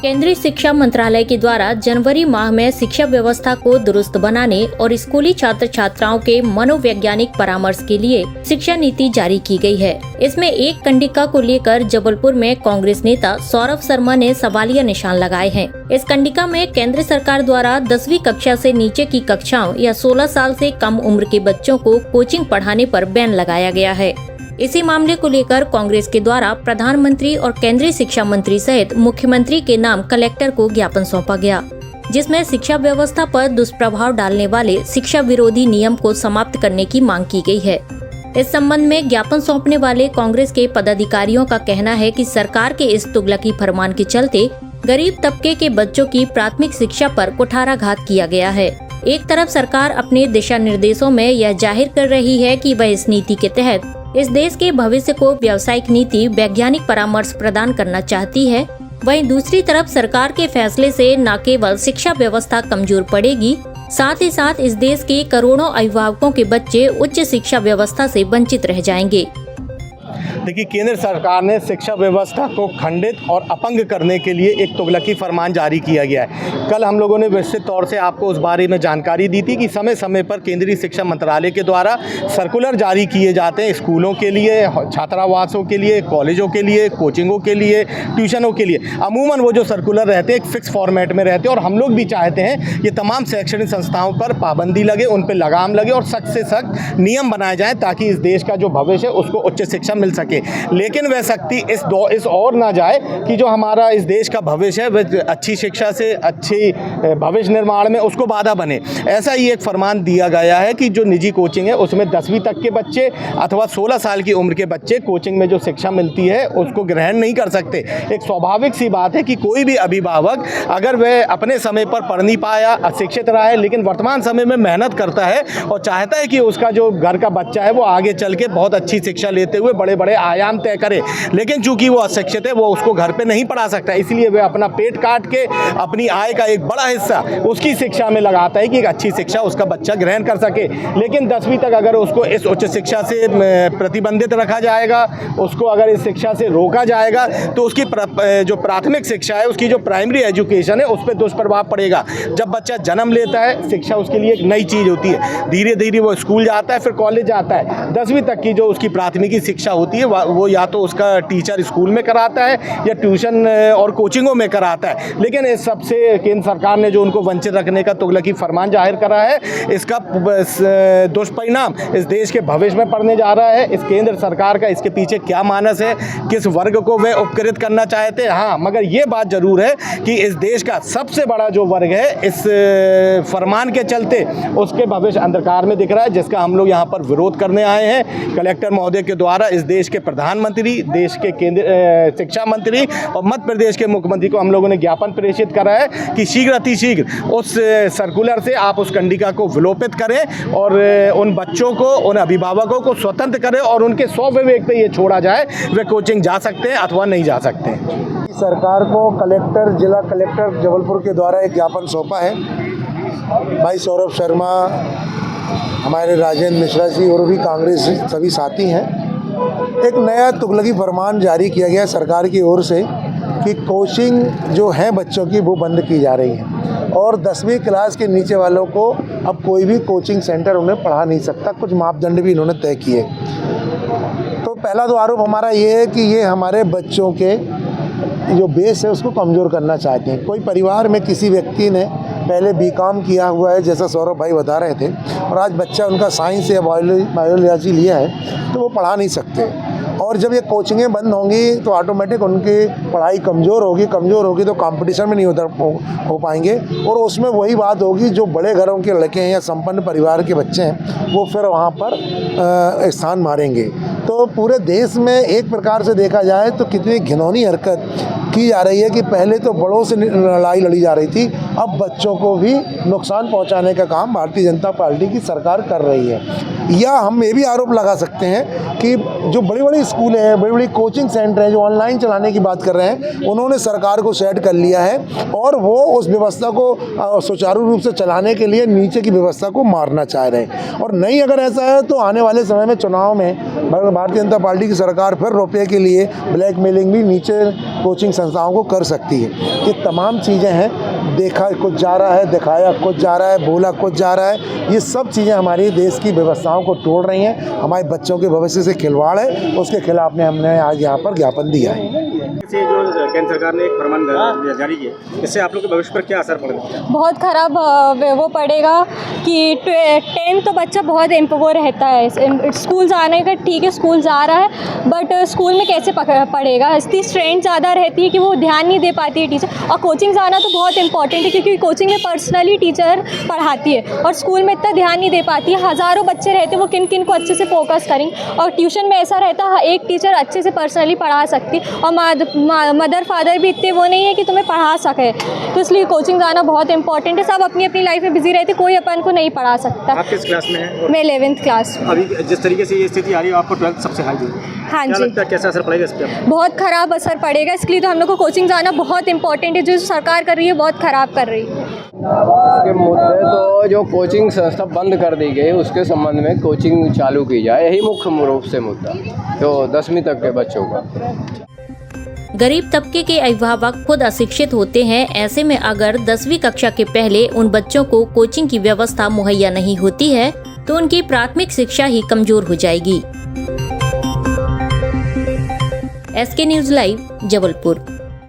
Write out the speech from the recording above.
केंद्रीय शिक्षा मंत्रालय के द्वारा जनवरी माह में शिक्षा व्यवस्था को दुरुस्त बनाने और स्कूली छात्र छात्राओं के मनोवैज्ञानिक परामर्श के लिए शिक्षा नीति जारी की गई है। इसमें एक कंडिका को लेकर जबलपुर में कांग्रेस नेता सौरभ शर्मा ने सवालिया निशान लगाए हैं। इस कंडिका में केंद्र सरकार द्वारा 10वीं कक्षा से नीचे की कक्षाओं या 16 साल से कम उम्र के बच्चों को कोचिंग पढ़ाने पर बैन लगाया गया है। इसी मामले को लेकर कांग्रेस के द्वारा प्रधानमंत्री और केंद्रीय शिक्षा मंत्री सहित मुख्यमंत्री के नाम कलेक्टर को ज्ञापन सौंपा गया, जिसमें शिक्षा व्यवस्था पर दुष्प्रभाव डालने वाले शिक्षा विरोधी नियम को समाप्त करने की मांग की गई है। इस संबंध में ज्ञापन सौंपने वाले कांग्रेस के पदाधिकारियों का कहना है कि सरकार के इस तुगलकी फरमान के चलते गरीब तबके के बच्चों की प्राथमिक शिक्षा पर कुठाराघात किया गया है। एक तरफ सरकार अपने दिशा निर्देशों में यह जाहिर कर रही है कि वह इस नीति के तहत इस देश के भविष्य को व्यावसायिक नीति वैज्ञानिक परामर्श प्रदान करना चाहती है, वहीं दूसरी तरफ सरकार के फैसले से न केवल शिक्षा व्यवस्था कमजोर पड़ेगी, साथ ही साथ इस देश के करोड़ों अभिभावकों के बच्चे उच्च शिक्षा व्यवस्था से वंचित रह जाएंगे। देखिए, केंद्र सरकार ने शिक्षा व्यवस्था को खंडित और अपंग करने के लिए एक तुगलकी फरमान जारी किया गया है। कल हम लोगों ने विस्तृत तौर से आपको उस बारे में जानकारी दी थी कि समय समय पर केंद्रीय शिक्षा मंत्रालय के द्वारा सर्कुलर जारी किए जाते हैं स्कूलों के लिए, छात्रावासों के लिए, कॉलेजों के लिए, कोचिंगों के लिए, ट्यूशनों के लिए। अमूमन वो जो सर्कुलर रहते हैं एक फिक्स फॉर्मेट में रहते हैं और हम लोग भी चाहते हैं ये तमाम शैक्षणिक संस्थाओं पर पाबंदी लगे, उन पर लगाम लगे और सख्त से सख्त नियम बनाए जाएँ ताकि इस देश का जो भविष्य है उसको उच्च शिक्षा मिल सके। लेकिन वह शक्ति इस ओर ना जाए कि जो हमारा इस देश का भविष्य है वह अच्छी शिक्षा से अच्छी भविष्य निर्माण में उसको बाधा बने। ऐसा ही एक फरमान दिया गया है कि जो निजी कोचिंग है उसमें 10वीं तक के बच्चे अथवा 16 साल की उम्र के बच्चे कोचिंग में जो शिक्षा मिलती है उसको ग्रहण नहीं कर सकते। एक स्वाभाविक सी बात है कि कोई भी अभिभावक अगर वह अपने समय पर पढ़ नहीं पाया, अशिक्षित रहा है, लेकिन वर्तमान समय में मेहनत करता है और चाहता है कि उसका जो घर का बच्चा है वो आगे चल के बहुत अच्छी शिक्षा लेते हुए बड़े बड़े आयाम तय करे, लेकिन चूंकि वो अशिक्षित है वो उसको घर पे नहीं पढ़ा सकता, इसलिए वह अपना पेट काट के अपनी आय का एक बड़ा हिस्सा उसकी शिक्षा में लगाता है कि एक अच्छी शिक्षा उसका बच्चा ग्रहण कर सके। लेकिन 10वीं तक अगर उसको इस उच्च शिक्षा से प्रतिबंधित रखा जाएगा, उसको अगर इस शिक्षा से रोका जाएगा तो उसकी जो प्राथमिक शिक्षा है, उसकी जो प्राइमरी एजुकेशन है उस पर दुष्प्रभाव पड़ेगा। जब बच्चा जन्म लेता है शिक्षा उसके लिए एक नई चीज़ होती है, धीरे धीरे वो स्कूल जाता है, फिर कॉलेज जाता है। 10वीं तक की जो उसकी प्राथमिकी शिक्षा होती है वो या तो उसका टीचर स्कूल में कराता है या ट्यूशन और कोचिंगों में कराता है। लेकिन इस सबसे केंद्र सरकार ने जो उनको वंचित रखने का तुगलकी फरमान जाहिर करा है, इसका दुष्परिणाम इस देश के भविष्य में पड़ने जा रहा है। इस केंद्र सरकार का इसके पीछे क्या मानस है, किस वर्ग को वे उपकृत करना चाहते हैं। हाँ, मगर ये बात जरूर है कि इस देश का सबसे बड़ा जो वर्ग है इस फरमान के चलते उसके भविष्य अंधकार में दिख रहा है, जिसका हम लोग यहाँ पर विरोध करने आए हैं। कलेक्टर महोदय के द्वारा इस देश के प्रधानमंत्री, देश के केंद्रीय शिक्षा मंत्री और मध्य प्रदेश के मुख्यमंत्री को हम लोगों ने ज्ञापन प्रेषित करा है कि शीघ्र अतिशीघ्र उस सर्कुलर से आप उस कंडिका को विलोपित करें और उन बच्चों को, उन अभिभावकों को स्वतंत्र करें और उनके स्वविवेक पे ये छोड़ा जाए वे कोचिंग जा सकते हैं अथवा नहीं जा सकते हैं। सरकार को कलेक्टर, जिला कलेक्टर जबलपुर के द्वारा एक ज्ञापन सौंपा है। भाई सौरभ शर्मा, हमारे राजेंद्र मिश्रा जी और भी कांग्रेस सभी साथी हैं। एक नया तुगलकी फरमान जारी किया गया सरकार की ओर से कि कोचिंग जो है बच्चों की वो बंद की जा रही है और 10वीं क्लास के नीचे वालों को अब कोई भी कोचिंग सेंटर उन्हें पढ़ा नहीं सकता। कुछ मापदंड भी इन्होंने तय किए। तो पहला तो आरोप हमारा ये है कि ये हमारे बच्चों के जो बेस है उसको कमज़ोर करना चाहते हैं। कोई परिवार में किसी व्यक्ति ने पहले बीकॉम किया हुआ है, जैसा सौरभ भाई बता रहे थे, और आज बच्चा उनका साइंस या बायोलॉजी लिया है तो वो पढ़ा नहीं सकते। और जब ये कोचिंगें बंद होंगी तो ऑटोमेटिक उनकी पढ़ाई कमज़ोर होगी तो कंपटीशन में नहीं हो पाएंगे और उसमें वही बात होगी, जो बड़े घरों के लड़के हैं या संपन्न परिवार के बच्चे हैं वो फिर वहाँ पर स्थान मारेंगे। तो पूरे देश में एक प्रकार से देखा जाए तो कितनी घिनौनी हरकत की जा रही है कि पहले तो बड़ों से लड़ाई लड़ी जा रही थी, अब बच्चों को भी नुकसान पहुंचाने का काम भारतीय जनता पार्टी की सरकार कर रही है। या हम ये भी आरोप लगा सकते हैं कि जो बड़ी बड़ी स्कूलें हैं, बड़ी बड़ी कोचिंग सेंटर हैं जो ऑनलाइन चलाने की बात कर रहे हैं, उन्होंने सरकार को सेट कर लिया है और वो उस व्यवस्था को सुचारू रूप से चलाने के लिए नीचे की व्यवस्था को मारना चाह रहे हैं। और नहीं अगर ऐसा है तो आने वाले समय में चुनाव में भारतीय जनता पार्टी की सरकार फिर रुपये के लिए ब्लैकमेलिंग भी नीचे कोचिंग संस्थाओं को कर सकती है। ये तमाम चीज़ें हैं, देखा कुछ जा रहा है, दिखाया कुछ जा रहा है, बोला कुछ जा रहा है, ये सब चीज़ें हमारी देश की व्यवस्थाओं को तोड़ रही हैं, हमारे बच्चों के भविष्य से खिलवाड़ है। उसके खिलाफ में हमने आज यहाँ पर ज्ञापन दिया है। जो केंद्र सरकार ने एक फरमान जारी किया, इससे आप लोग के भविष्य पर क्या असर पड़ेगा? बहुत ख़राब वो पड़ेगा कि 10th तो बच्चा बहुत वो रहता है, स्कूल जाने का ठीक है, स्कूल जा रहा है बट स्कूल में कैसे पढ़ेगा। इसकी स्ट्रेंथ ज़्यादा रहती है कि वो ध्यान नहीं दे पाती है टीचर। और कोचिंग जाना तो बहुत इंपॉर्टेंट है क्योंकि कोचिंग में पर्सनली टीचर पढ़ाती है और स्कूल में इतना ध्यान नहीं दे पाती है। हज़ारों बच्चे रहते हैं, वो किन किन को अच्छे से फोकस करेंगे। और ट्यूशन में ऐसा रहता है एक टीचर अच्छे से पर्सनली पढ़ा सकती और मदर फादर भी इतने वो नहीं है कि तुम्हें पढ़ा सके, तो इसलिए कोचिंग जाना बहुत इंपॉर्टेंट है। सब अपनी अपनी लाइफ में बिजी रहते, कोई अपन को नहीं पढ़ा सकता। आप किस क्लास में हैं? मैं 11th क्लास। अभी जिस तरीके से ये स्थिति आ रही है, आपको 12th सबसे हाई दी। हाँ क्या जी, लगता है कैसा असर पड़ेगा इस पर? बहुत ख़राब असर पड़ेगा, इसलिए तो हम लोग को कोचिंग जाना बहुत इंपॉर्टेंट है। जो सरकार कर रही है बहुत ख़राब कर रही है। इसके मुद्दे तो जो कोचिंग संस्था बंद कर दी गई उसके संबंध में कोचिंग चालू की जाए, यही मुख्य रूप से मुद्दा तो 10वीं तक के बच्चों का। गरीब तबके के अभिभावक खुद अशिक्षित होते हैं। ऐसे में अगर 10वीं कक्षा के पहले उन बच्चों को कोचिंग की व्यवस्था मुहैया नहीं होती है तो उनकी प्राथमिक शिक्षा ही कमजोर हो जाएगी। SK news live, Jabalpur.